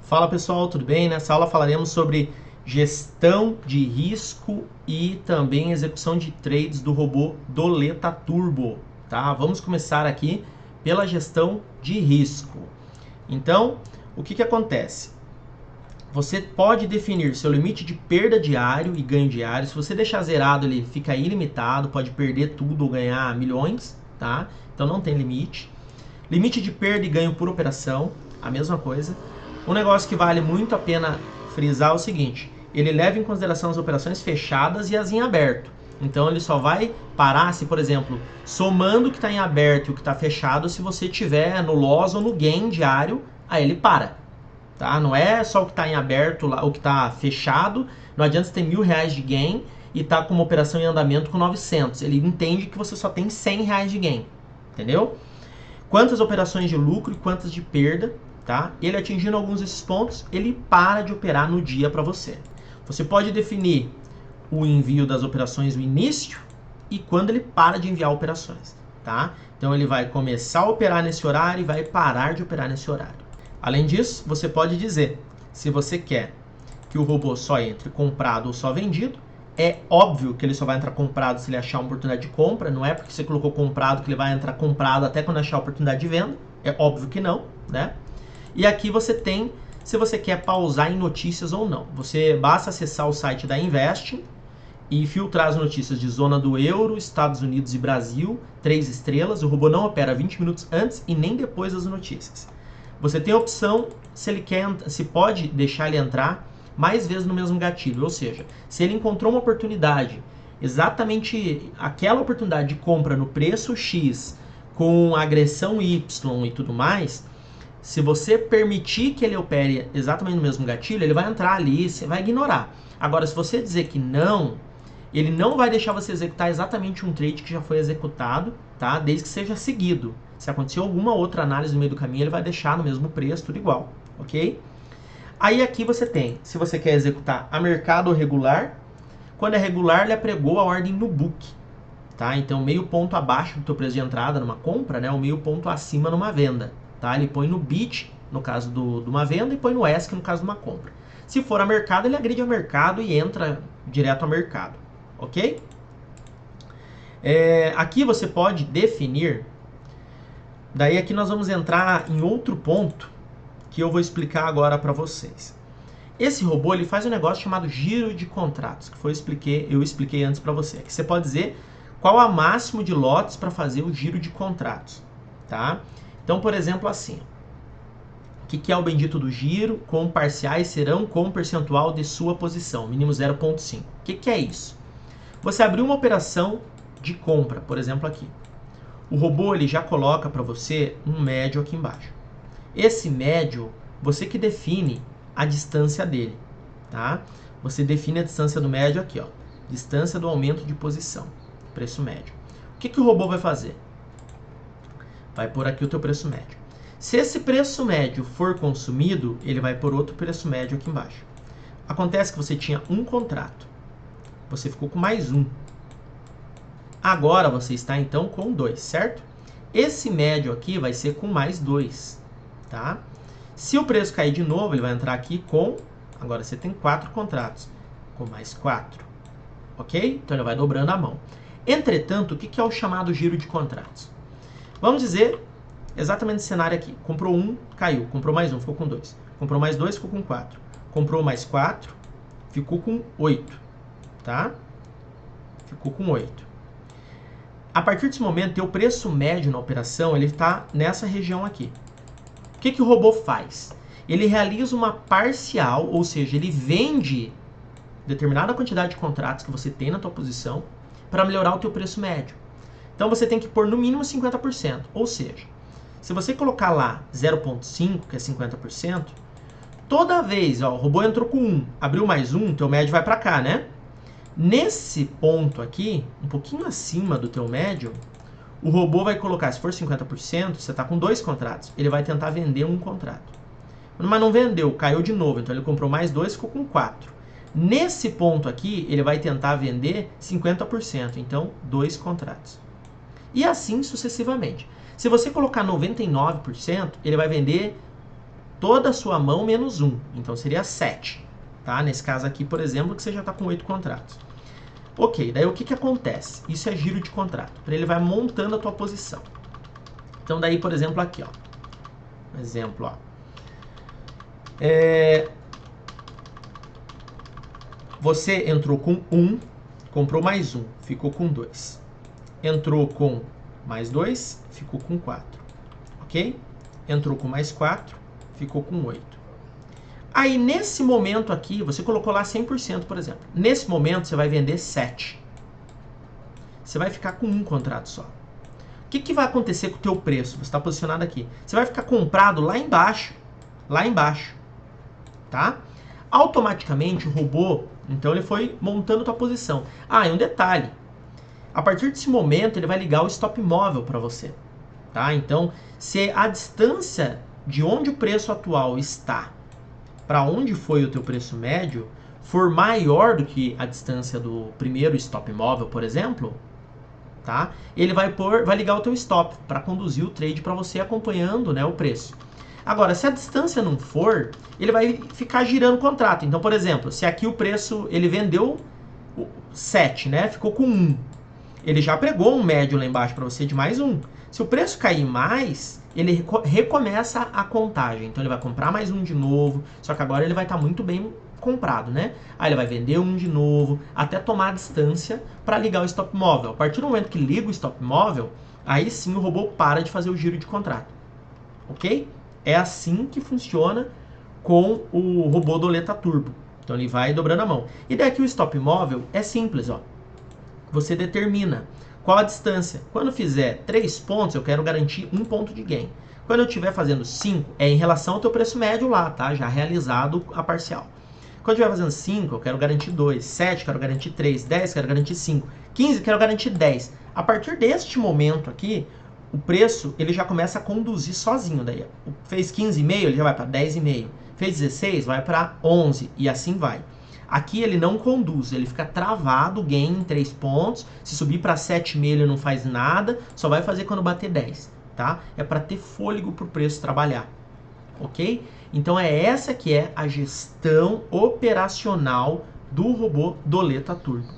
Fala pessoal, tudo bem? Nessa aula falaremos sobre gestão de risco e também execução de trades do robô Doleta Turbo, tá? Vamos começar aqui pela gestão de risco. Então, o que acontece? Você pode definir seu limite de perda diário e ganho diário. Se você deixar zerado, ele fica ilimitado, pode perder tudo ou ganhar milhões, tá? Então não tem limite. Limite de perda e ganho por operação, a mesma coisa. Um negócio que vale muito a pena frisar é o seguinte: ele leva em consideração as operações fechadas e as em aberto. Então ele só vai parar se, por exemplo, somando o que está em aberto e o que está fechado, se você tiver no loss ou no gain diário, aí ele para. Tá? Não é só o que está em aberto, o que está fechado. Não adianta você ter R$1.000 de gain e tá com uma operação em andamento com 900. Ele entende que você só tem R$100 de gain, entendeu? Quantas operações de lucro e quantas de perda, tá? Ele atingindo alguns desses pontos, ele para de operar no dia para você. Você pode definir o envio das operações no início e quando ele para de enviar operações, tá? Então ele vai começar a operar nesse horário e vai parar de operar nesse horário. Além disso, você pode dizer se você quer que o robô só entre comprado ou só vendido. É óbvio que ele só vai entrar comprado se ele achar uma oportunidade de compra. Não é porque você colocou comprado que ele vai entrar comprado até quando achar a oportunidade de venda. É óbvio que não, né? E aqui você tem se você quer pausar em notícias ou não. Você basta acessar o site da Invest e filtrar as notícias de zona do euro, Estados Unidos e Brasil, 3 estrelas. O robô não opera 20 minutos antes e nem depois das notícias. Você tem a opção se ele quer, se pode deixar ele entrar mais vezes no mesmo gatilho, ou seja, se ele encontrou uma oportunidade, exatamente aquela oportunidade de compra no preço X, com agressão Y e tudo mais, se você permitir que ele opere exatamente no mesmo gatilho, ele vai entrar ali, você vai ignorar. Agora, se você dizer que não, ele não vai deixar você executar exatamente um trade que já foi executado, tá? Desde que seja seguido. Se acontecer alguma outra análise no meio do caminho, ele vai deixar no mesmo preço, tudo igual, ok? Aí aqui você tem, se você quer executar a mercado ou regular, quando é regular ele apregou a ordem no book, tá? Então meio ponto abaixo do teu preço de entrada numa compra, né? Ou meio ponto acima numa venda, tá? Ele põe no bid, no caso de uma venda, e põe no ESC no caso de uma compra. Se for a mercado, ele agride ao mercado e entra direto ao mercado, ok? Aqui você pode definir, daí aqui nós vamos entrar em outro ponto, que eu vou explicar agora para vocês. Esse robô ele faz um negócio chamado giro de contratos, que eu expliquei antes para você. Que você pode dizer qual a máximo de lotes para fazer o giro de contratos, tá? Então, por exemplo, assim, o que é o bendito do giro? Com parciais serão com percentual de sua posição, mínimo 0,5. O que é isso? Você abriu uma operação de compra, por exemplo, aqui. O robô ele já coloca para você um médio aqui embaixo. Esse médio, você que define a distância dele, tá? Você define a distância do médio aqui, ó. Distância do aumento de posição, preço médio. O que o robô vai fazer? Vai pôr aqui o teu preço médio. Se esse preço médio for consumido, ele vai pôr outro preço médio aqui embaixo. Acontece que você tinha um contrato. Você ficou com mais um. Agora você está então com 2, certo? Esse médio aqui vai ser com mais 2. Tá? Se o preço cair de novo, ele vai entrar aqui com... Agora você tem 4 contratos, com mais 4. Ok? Então ele vai dobrando a mão. Entretanto, o que é o chamado giro de contratos? Vamos dizer exatamente esse cenário aqui. Comprou 1, caiu. Comprou mais 1, ficou com 2. Comprou mais 2, ficou com 4. Comprou mais 4, ficou com 8. Tá? Ficou com 8. A partir desse momento, o preço médio na operação ele está nessa região aqui. O que o robô faz? Ele realiza uma parcial, ou seja, ele vende determinada quantidade de contratos que você tem na tua posição para melhorar o teu preço médio. Então você tem que pôr no mínimo 50%, ou seja, se você colocar lá 0,5, que é 50%, toda vez, ó, o robô entrou com 1, abriu mais 1, teu médio vai para cá, né? Nesse ponto aqui, um pouquinho acima do teu médio, o robô vai colocar, se for 50%, você está com 2 contratos. Ele vai tentar vender um contrato. Mas não vendeu, caiu de novo. Então ele comprou mais 2, ficou com 4. Nesse ponto aqui, ele vai tentar vender 50%. Então, 2 contratos. E assim sucessivamente. Se você colocar 99%, ele vai vender toda a sua mão menos 1. Então seria 7. Tá? Nesse caso aqui, por exemplo, que você já está com 8 contratos. Ok, daí o que acontece? Isso é giro de contrato. Ele vai montando a tua posição. Então daí, por exemplo, aqui, ó. Exemplo, ó. Você entrou com 1, comprou mais 1, ficou com 2. Entrou com mais 2, ficou com 4. Ok? Entrou com mais 4, ficou com 8. Aí, nesse momento aqui, você colocou lá 100%, por exemplo. Nesse momento, você vai vender 7. Você vai ficar com um contrato só. O que vai acontecer com o teu preço? Você está posicionado aqui. Você vai ficar comprado lá embaixo. Lá embaixo. Tá? Automaticamente, o robô, então, ele foi montando a tua posição. Ah, e um detalhe. A partir desse momento, ele vai ligar o stop móvel para você. Tá? Então, se a distância de onde o preço atual está para onde foi o teu preço médio for maior do que a distância do primeiro stop móvel, por exemplo, tá? Ele vai ligar o teu stop para conduzir o trade para você acompanhando, né, o preço. Agora, se a distância não for, ele vai ficar girando o contrato. Então, por exemplo, se aqui o preço, ele vendeu 7, né? Ficou com 1. Ele já pregou um médio lá embaixo para você de mais 1. Se o preço cair mais, ele recomeça a contagem. Então ele vai comprar mais 1 de novo, só que agora ele vai estar muito bem comprado, né? Aí ele vai vender 1 de novo, até tomar a distância para ligar o stop móvel. A partir do momento que liga o stop móvel, aí sim o robô para de fazer o giro de contrato. Ok? É assim que funciona com o robô Doleta Turbo. Então ele vai dobrando a mão. E daqui o stop móvel é simples, ó. Você determina qual a distância. Quando fizer 3 pontos, eu quero garantir 1 ponto de gain. Quando eu estiver fazendo 5, é em relação ao teu preço médio lá, tá? Já realizado a parcial. Quando eu estiver fazendo 5, eu quero garantir 2. 7, quero garantir 3. 10, quero garantir 5. 15, quero garantir 10. A partir deste momento aqui, o preço ele já começa a conduzir sozinho. Daí, fez 15,5, ele já vai para 10,5. Fez 16, vai para 11 e assim vai. Aqui ele não conduz, ele fica travado, gain em 3 pontos. Se subir para 7,5 ele não faz nada, só vai fazer quando bater 10, tá? É para ter fôlego para o preço trabalhar, ok? Então é essa que é a gestão operacional do robô Doleta Turbo.